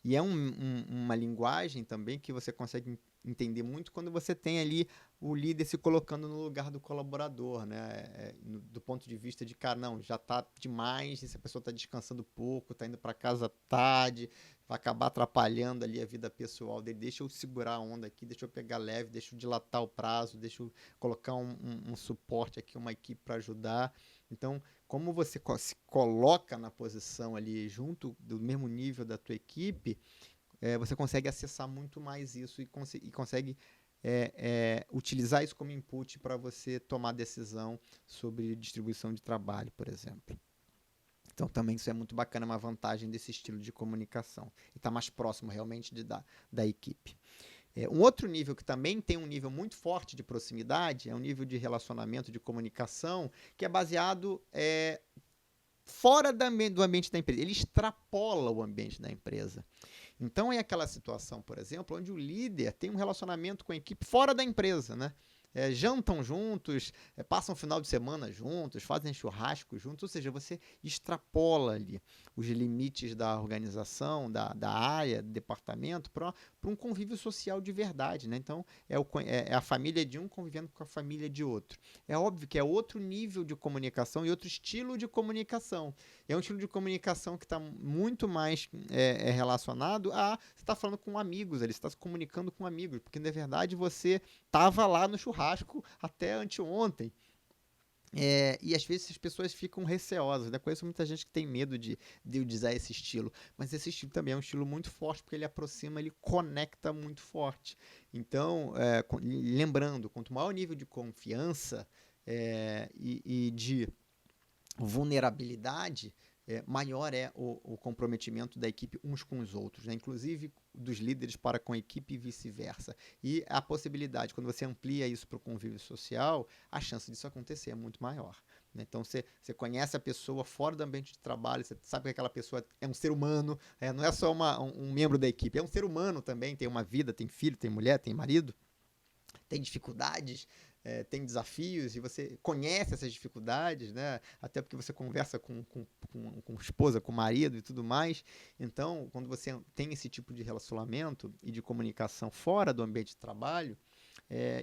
E é uma linguagem também que você consegue entender muito quando você tem ali o líder se colocando no lugar do colaborador, né? Do ponto de vista de, cara, não, já tá demais, se a pessoa tá descansando pouco, tá indo para casa tarde, vai acabar atrapalhando ali a vida pessoal dele, deixa eu segurar a onda aqui, deixa eu pegar leve, deixa eu dilatar o prazo, deixa eu colocar um suporte aqui, uma equipe para ajudar. Então, como você se coloca na posição ali junto do mesmo nível da tua equipe, você consegue acessar muito mais isso e consegue utilizar isso como input para você tomar decisão sobre distribuição de trabalho, por exemplo. Então também isso é muito bacana, é uma vantagem desse estilo de comunicação. E está mais próximo realmente da equipe. Um outro nível que também tem um nível muito forte de proximidade é um nível de relacionamento, de comunicação, que é baseado fora do ambiente da empresa. Ele extrapola o ambiente da empresa. Então é aquela situação, por exemplo, onde o líder tem um relacionamento com a equipe fora da empresa, né? Jantam juntos, passam o final de semana juntos, fazem churrasco juntos, ou seja, você extrapola ali os limites da organização, da área, do departamento, para um convívio social de verdade, né? Então, é a família de um convivendo com a família de outro. É óbvio que é outro nível de comunicação e outro estilo de comunicação. É um estilo de comunicação que está muito mais relacionado a você está falando com amigos, você está se comunicando com amigos, porque na verdade você estava lá no churrasco até anteontem. E às vezes as pessoas ficam receosas, né? Conheço muita gente que tem medo de usar esse estilo, mas esse estilo também é um estilo muito forte, porque ele aproxima, ele conecta muito forte. Então, lembrando, quanto maior o nível de confiança e de vulnerabilidade, maior é o comprometimento da equipe uns com os outros, né? Inclusive dos líderes para com a equipe e vice-versa. E a possibilidade, quando você amplia isso para o convívio social, a chance disso acontecer é muito maior. Né? Então você conhece a pessoa fora do ambiente de trabalho, você sabe que aquela pessoa é um ser humano, não é só um membro da equipe, é um ser humano também, tem uma vida, tem filho, tem mulher, tem marido, tem dificuldades, tem desafios, e você conhece essas dificuldades, né? Até porque você conversa com esposa, com marido e tudo mais. Então, quando você tem esse tipo de relacionamento e de comunicação fora do ambiente de trabalho,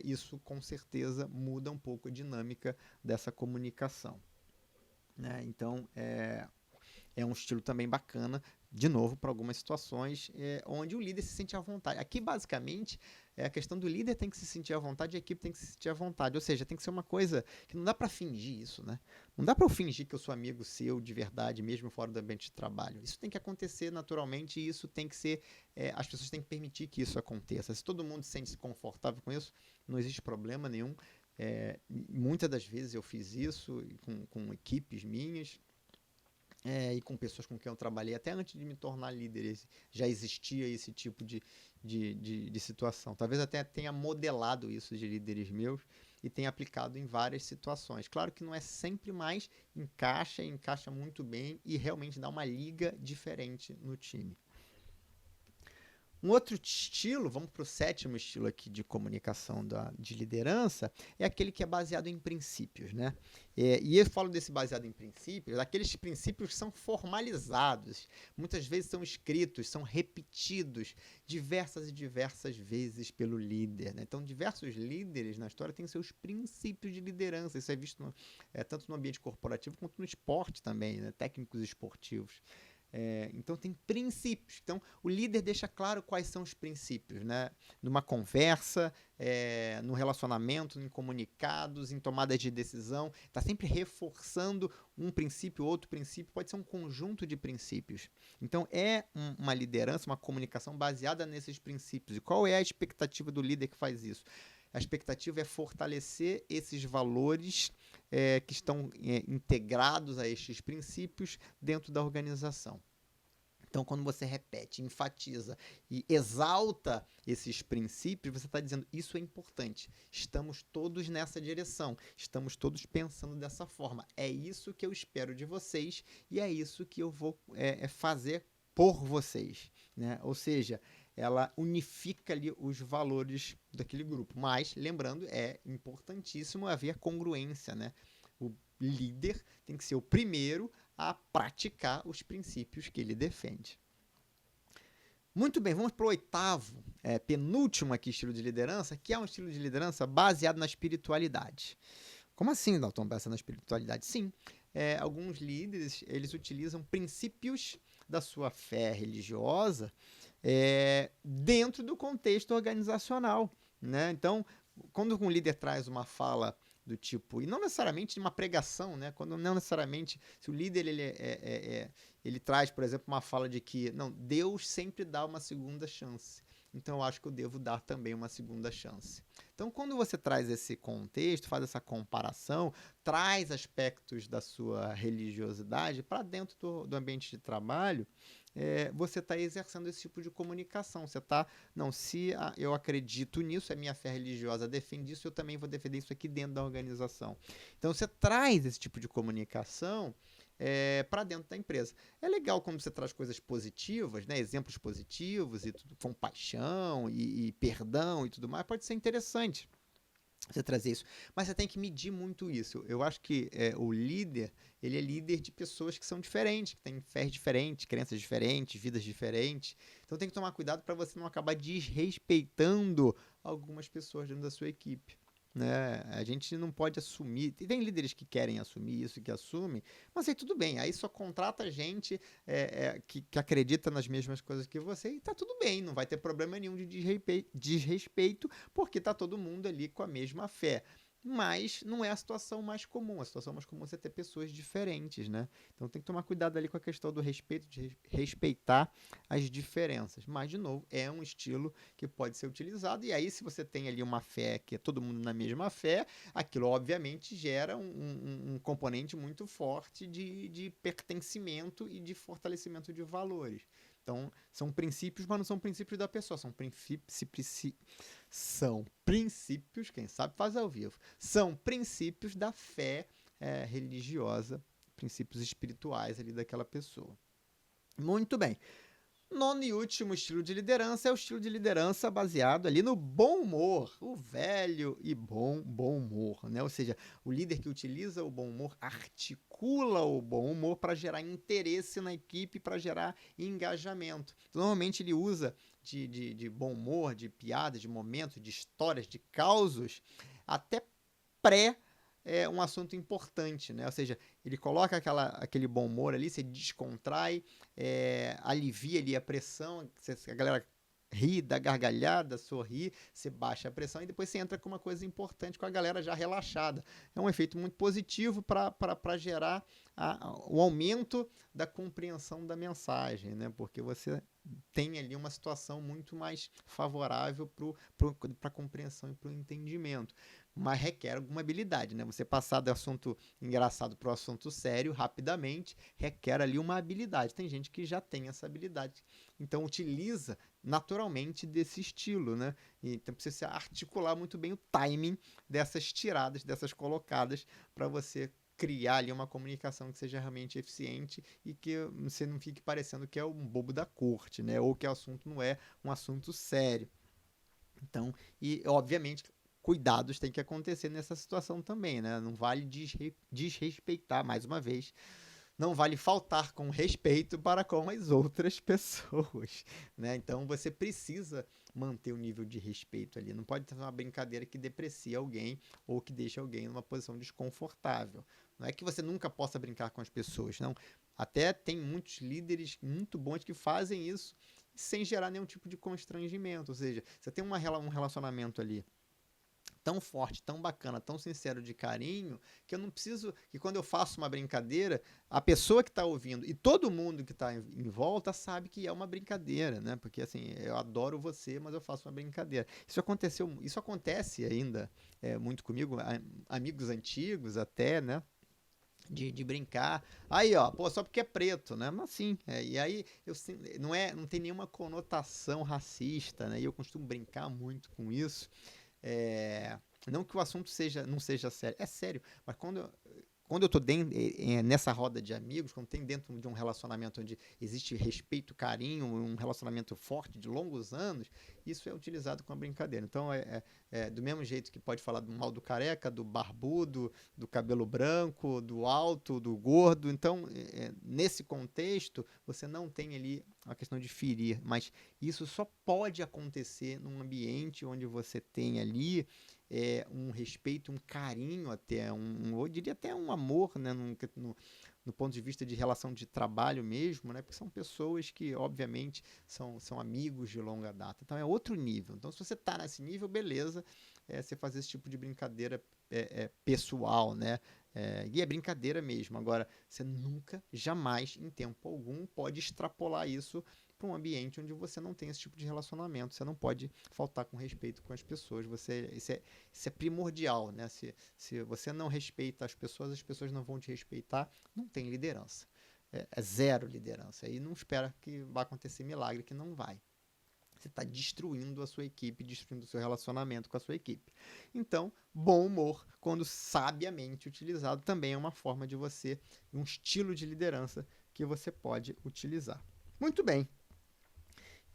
isso com certeza muda um pouco a dinâmica dessa comunicação. Né? Então, é um estilo também bacana, de novo, para algumas situações onde o líder se sente à vontade. Aqui, basicamente, a questão do líder tem que se sentir à vontade e a equipe tem que se sentir à vontade. Ou seja, tem que ser uma coisa que não dá para fingir isso, né? Não dá para eu fingir que eu sou amigo seu de verdade, mesmo fora do ambiente de trabalho. Isso tem que acontecer naturalmente e isso tem que ser... as pessoas têm que permitir que isso aconteça. Se todo mundo se sente confortável com isso, não existe problema nenhum. Muitas das vezes eu fiz isso com equipes minhas, e com pessoas com quem eu trabalhei, até antes de me tornar líder, já existia esse tipo de situação. Talvez até tenha modelado isso de líderes meus e tenha aplicado em várias situações. Claro que não é sempre, mais encaixa muito bem e realmente dá uma liga diferente no time. Um outro estilo, vamos para o 7º estilo aqui de comunicação de liderança, é aquele que é baseado em princípios, né? E eu falo desse baseado em princípios, aqueles princípios que são formalizados, muitas vezes são escritos, são repetidos diversas e diversas vezes pelo líder, né? Então, diversos líderes na história têm seus princípios de liderança, isso é visto tanto no ambiente corporativo quanto no esporte também, né? Técnicos esportivos. Então tem princípios. Então o líder deixa claro quais são os princípios, né? Numa conversa, no relacionamento, em comunicados, em tomadas de decisão, está sempre reforçando um princípio, outro princípio, pode ser um conjunto de princípios. Então é uma liderança, uma comunicação baseada nesses princípios. E qual é a expectativa do líder que faz isso? A expectativa é fortalecer esses valores que estão integrados a estes princípios dentro da organização. Então, quando você repete, enfatiza e exalta esses princípios, você está dizendo, isso é importante, estamos todos nessa direção, estamos todos pensando dessa forma, é isso que eu espero de vocês e é isso que eu vou fazer por vocês. Né? Ou seja, ela unifica ali os valores daquele grupo. Mas, lembrando, é importantíssimo haver congruência, né? O líder tem que ser o primeiro a praticar os princípios que ele defende. Muito bem, vamos para o oitavo, penúltimo aqui estilo de liderança, que é um estilo de liderança baseado na espiritualidade. Como assim, Dalton, baseado na espiritualidade? Sim, alguns líderes, eles utilizam princípios da sua fé religiosa dentro do contexto organizacional, né? Então, quando um líder traz uma fala do tipo, e não necessariamente de uma pregação, né? Quando não necessariamente, se o líder ele traz, por exemplo, uma fala de que não, Deus sempre dá uma segunda chance. Então eu acho que eu devo dar também uma segunda chance. Então, quando você traz esse contexto, faz essa comparação, traz aspectos da sua religiosidade para dentro do ambiente de trabalho, você está exercendo esse tipo de comunicação. Você está, não, se eu acredito nisso, a minha fé religiosa defende isso, eu também vou defender isso aqui dentro da organização. Então, você traz esse tipo de comunicação para dentro da empresa. É legal quando você traz coisas positivas, né, exemplos positivos, e tudo, compaixão e perdão e tudo mais, pode ser interessante você trazer isso. Mas você tem que medir muito isso. Eu acho que o líder, ele é líder de pessoas que são diferentes, que têm fé diferentes, crenças diferentes, vidas diferentes. Então tem que tomar cuidado para você não acabar desrespeitando algumas pessoas dentro da sua equipe. Né? A gente não pode assumir. Tem líderes que querem assumir isso, que assumem, mas aí tudo bem. Aí só contrata gente que acredita nas mesmas coisas que você e tá tudo bem. Não vai ter problema nenhum de desrespeito, porque tá todo mundo ali com a mesma fé. Mas não é a situação mais comum. A situação mais comum é você ter pessoas diferentes, né? Então tem que tomar cuidado ali com a questão do respeito, de respeitar as diferenças. Mas, de novo, é um estilo que pode ser utilizado. E aí, se você tem ali uma fé que é todo mundo na mesma fé, aquilo obviamente gera um componente muito forte de pertencimento e de fortalecimento de valores. Então, são princípios, mas não são princípios da pessoa, são princípios, quem sabe faz ao vivo, são princípios da fé religiosa, princípios espirituais ali daquela pessoa. Muito bem. Nono e último estilo de liderança é o estilo de liderança baseado ali no bom humor, o velho e bom humor, né? Ou seja, o líder que utiliza o bom humor articula o bom humor para gerar interesse na equipe, para gerar engajamento. Então, normalmente ele usa de bom humor, de piadas, de momentos, de histórias, de causos, até pré um assunto importante, né? Ou seja, ele coloca aquele bom humor ali, você descontrai, alivia ali a pressão, a galera ri, dá gargalhada, sorri, você baixa a pressão e depois você entra com uma coisa importante com a galera já relaxada. É um efeito muito positivo para gerar o aumento da compreensão da mensagem, né? Porque você tem ali uma situação muito mais favorável para a compreensão e para o entendimento. Mas requer alguma habilidade, né? Você passar do assunto engraçado para o assunto sério rapidamente requer ali uma habilidade. Tem gente que já tem essa habilidade, então utiliza naturalmente desse estilo, né? Então precisa articular muito bem o timing dessas tiradas, dessas colocadas, para você criar ali uma comunicação que seja realmente eficiente e que você não fique parecendo que é um bobo da corte, né? Ou que o assunto não é um assunto sério. Então, e obviamente cuidados têm que acontecer nessa situação também, né? Não vale desrespeitar, mais uma vez, não vale faltar com respeito para com as outras pessoas, né? Então você precisa manter o nível de respeito ali. Não pode ter uma brincadeira que deprecie alguém ou que deixe alguém numa posição desconfortável. Não é que você nunca possa brincar com as pessoas, não. Até tem muitos líderes muito bons que fazem isso sem gerar nenhum tipo de constrangimento. Ou seja, você tem um relacionamento ali tão forte, tão bacana, tão sincero de carinho, que eu não preciso que quando eu faço uma brincadeira, a pessoa que está ouvindo e todo mundo que está em volta sabe que é uma brincadeira, né? Porque assim, eu adoro você, mas eu faço uma brincadeira. Isso acontece ainda muito comigo, amigos antigos até, né? De brincar. Aí, ó, pô, só porque é preto, né? Mas sim, e aí não tem nenhuma conotação racista, né? E eu costumo brincar muito com isso. É, não que o assunto não seja sério, é sério, mas quando eu estou nessa roda de amigos, quando tem dentro de um relacionamento onde existe respeito, carinho, um relacionamento forte de longos anos, isso é utilizado com a brincadeira. Então, do mesmo jeito que pode falar do mal do careca, do barbudo, do cabelo branco, do alto, do gordo. Então, nesse contexto, você não tem ali a questão de ferir, mas isso só pode acontecer num ambiente onde você tem ali um respeito, um carinho até, eu diria até um amor, né, no ponto de vista de relação de trabalho mesmo, né, porque são pessoas que, obviamente, são amigos de longa data. Então, é outro nível. Então, se você está nesse nível, beleza, você fazer esse tipo de brincadeira pessoal, né, e é brincadeira mesmo. Agora, você nunca, jamais, em tempo algum, pode extrapolar isso para um ambiente onde você não tem esse tipo de relacionamento. Você não pode faltar com respeito com as pessoas. Isso é primordial, né? Se você não respeita as pessoas não vão te respeitar. Não tem liderança. É zero liderança. E não espera que vá acontecer milagre, que não vai. Você está destruindo a sua equipe, destruindo o seu relacionamento com a sua equipe. Então, bom humor, quando sabiamente utilizado, também é uma forma de você, um estilo de liderança que você pode utilizar. Muito bem.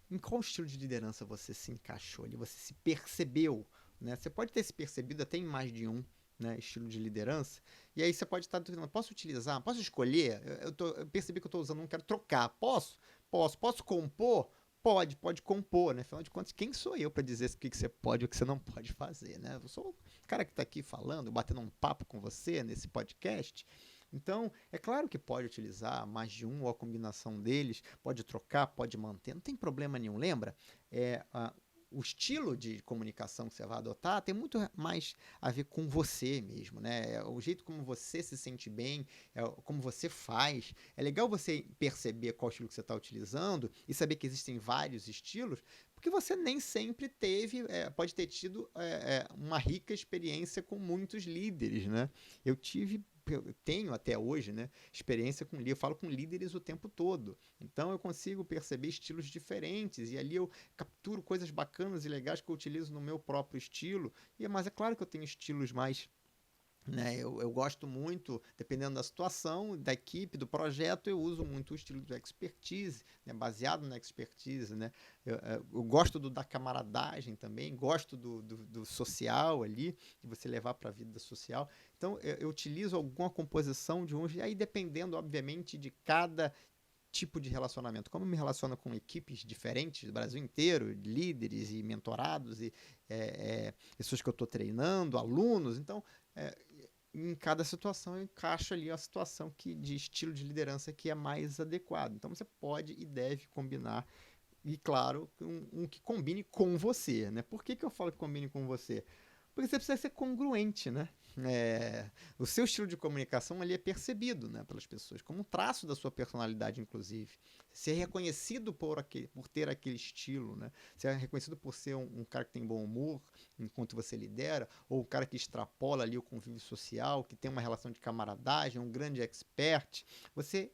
Em qual estilo de liderança você se encaixou ali? Você se percebeu, né? Você pode ter se percebido até em mais de um, né, estilo de liderança. E aí você pode estar dizendo, posso utilizar? Posso escolher? Eu percebi que eu estou usando um, quero trocar. Posso? Posso compor? Pode compor, né? Afinal de contas, quem sou eu para dizer o que você pode e o que você não pode fazer, né? Eu sou o cara que está aqui falando, batendo um papo com você nesse podcast. Então, é claro que pode utilizar mais de um ou a combinação deles, pode trocar, pode manter, não tem problema nenhum. Lembra? O estilo de comunicação que você vai adotar tem muito mais a ver com você mesmo, né? É o jeito como você se sente bem, como você faz. É legal você perceber qual estilo que você está utilizando e saber que existem vários estilos, porque você nem sempre pode ter tido uma rica experiência com muitos líderes, né? Eu tenho até hoje, né, experiência com líderes, eu falo com líderes o tempo todo. Então eu consigo perceber estilos diferentes e ali eu capturo coisas bacanas e legais que eu utilizo no meu próprio estilo. Mas é claro que eu tenho estilos mais, né, eu gosto muito, dependendo da situação, da equipe, do projeto, eu uso muito o estilo do expertise, né, baseado na expertise, né. Eu gosto da camaradagem também, gosto do social ali, de você levar para a vida social. Então eu utilizo alguma composição de uns, e aí dependendo, obviamente, de cada tipo de relacionamento. Como eu me relaciono com equipes diferentes do Brasil inteiro, líderes e mentorados e pessoas que eu estou treinando, alunos, então em cada situação eu encaixo ali a situação de estilo de liderança que é mais adequado. Então você pode e deve combinar, e claro, um que combine com você, né? Por que eu falo que combine com você? Porque você precisa ser congruente, né? O seu estilo de comunicação ali é percebido, né, pelas pessoas, como um traço da sua personalidade, inclusive. Ser reconhecido por ter aquele estilo, né? Ser reconhecido por ser um cara que tem bom humor enquanto você lidera, ou um cara que extrapola ali o convívio social, que tem uma relação de camaradagem, um grande expert. Você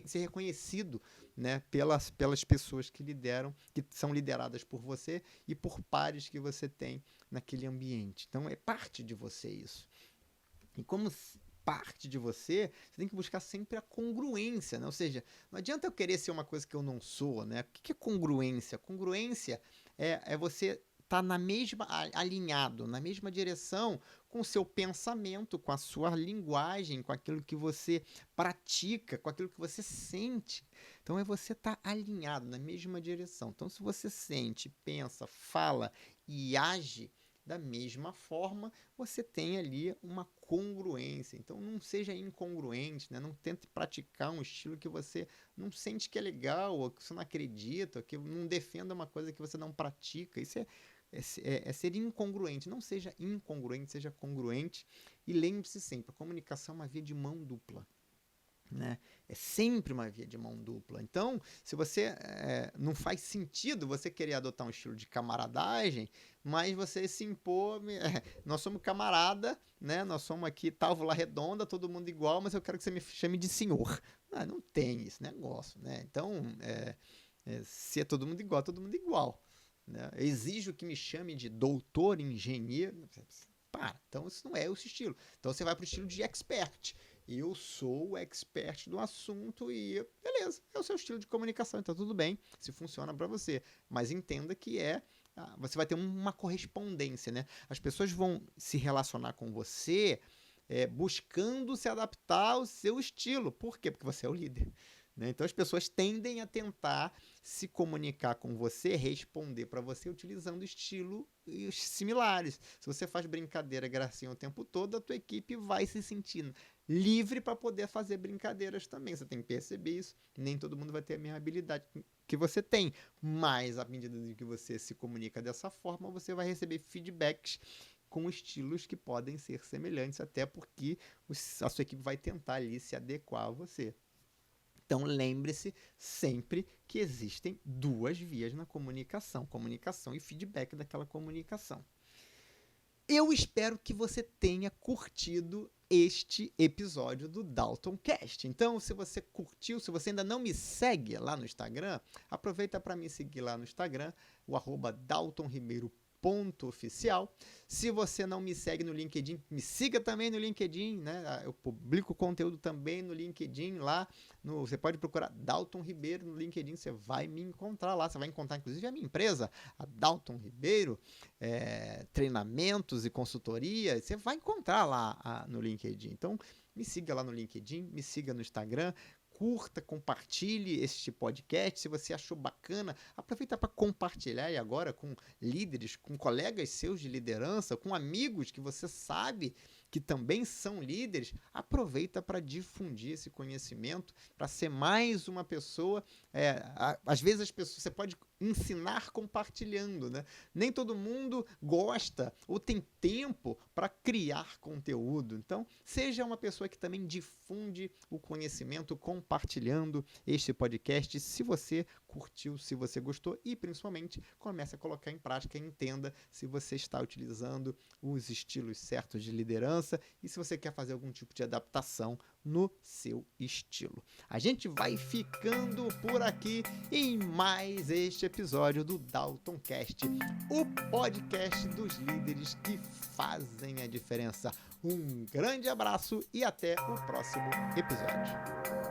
ser reconhecido, né, pelas pessoas que lideram, que são lideradas por você e por pares que você tem naquele ambiente. Então é parte de você isso. E como parte de você, você tem que buscar sempre a congruência, né? Ou seja, não adianta eu querer ser uma coisa que eu não sou, né? O que é congruência? Congruência é você estar alinhado, na mesma direção com o seu pensamento, com a sua linguagem, com aquilo que você pratica, com aquilo que você sente. Então é você estar alinhado na mesma direção. Então se você sente, pensa, fala e age da mesma forma, você tem ali uma congruência. Então não seja incongruente, né? Não tente praticar um estilo que você não sente que é legal, ou que você não acredita, ou que não defenda uma coisa que você não pratica. Isso é ser incongruente. Não seja incongruente, seja congruente. E lembre-se sempre, a comunicação é uma via de mão dupla. Né? É sempre uma via de mão dupla. Então, se você não faz sentido você querer adotar um estilo de camaradagem, mas você se impor, nós somos camarada, né? Nós somos aqui távola redonda, todo mundo igual, mas eu quero que você me chame de senhor. Não tem esse negócio, né? Então, se é todo mundo igual. Né? Eu exijo que me chame de doutor, engenheiro. Então isso não é o estilo. Então você vai para o estilo de expert. eu sou o expert do assunto e beleza, é o seu estilo de comunicação, então tudo bem, se funciona para você. Mas entenda que você vai ter uma correspondência, né? As pessoas vão se relacionar com você buscando se adaptar ao seu estilo. Por quê? Porque você é o líder. Né? Então as pessoas tendem a tentar se comunicar com você, responder para você utilizando estilos similares. Se você faz brincadeira, gracinha o tempo todo, a tua equipe vai se sentir livre para poder fazer brincadeiras também. Você tem que perceber isso. Nem todo mundo vai ter a mesma habilidade que você tem, mas à medida que você se comunica dessa forma, você vai receber feedbacks com estilos que podem ser semelhantes, até porque a sua equipe vai tentar ali se adequar a você. Então, lembre-se sempre que existem duas vias na comunicação e feedback daquela comunicação. Eu espero que você tenha curtido este episódio do Dalton Cast. Então, se você curtiu, se você ainda não me segue lá no Instagram, aproveita para me seguir lá no Instagram, o @daltonribeiro.oficial. Se você não me segue no LinkedIn, me siga também no LinkedIn, né? Eu publico conteúdo também no LinkedIn lá. Você pode procurar Dalton Ribeiro no LinkedIn, você vai me encontrar lá. Você vai encontrar, inclusive, a minha empresa, a Dalton Ribeiro, treinamentos e consultoria. Você vai encontrar lá no LinkedIn. Então, me siga lá no LinkedIn, me siga no Instagram. Curta, compartilhe este podcast. Se você achou bacana, aproveita para compartilhar aí agora com líderes, com colegas seus de liderança, com amigos que você sabe que também são líderes. Aproveita para difundir esse conhecimento, para ser mais uma pessoa. Às vezes você pode ensinar compartilhando, né? Nem todo mundo gosta ou tem tempo para criar conteúdo. Então, seja uma pessoa que também difunde o conhecimento compartilhando este podcast, se você curtiu, se você gostou e, principalmente, comece a colocar em prática e entenda se você está utilizando os estilos certos de liderança e se você quer fazer algum tipo de adaptação no seu estilo. A gente vai ficando por aqui em mais este episódio do Dalton Cast, o podcast dos líderes que fazem a diferença. Um grande abraço e até o próximo episódio.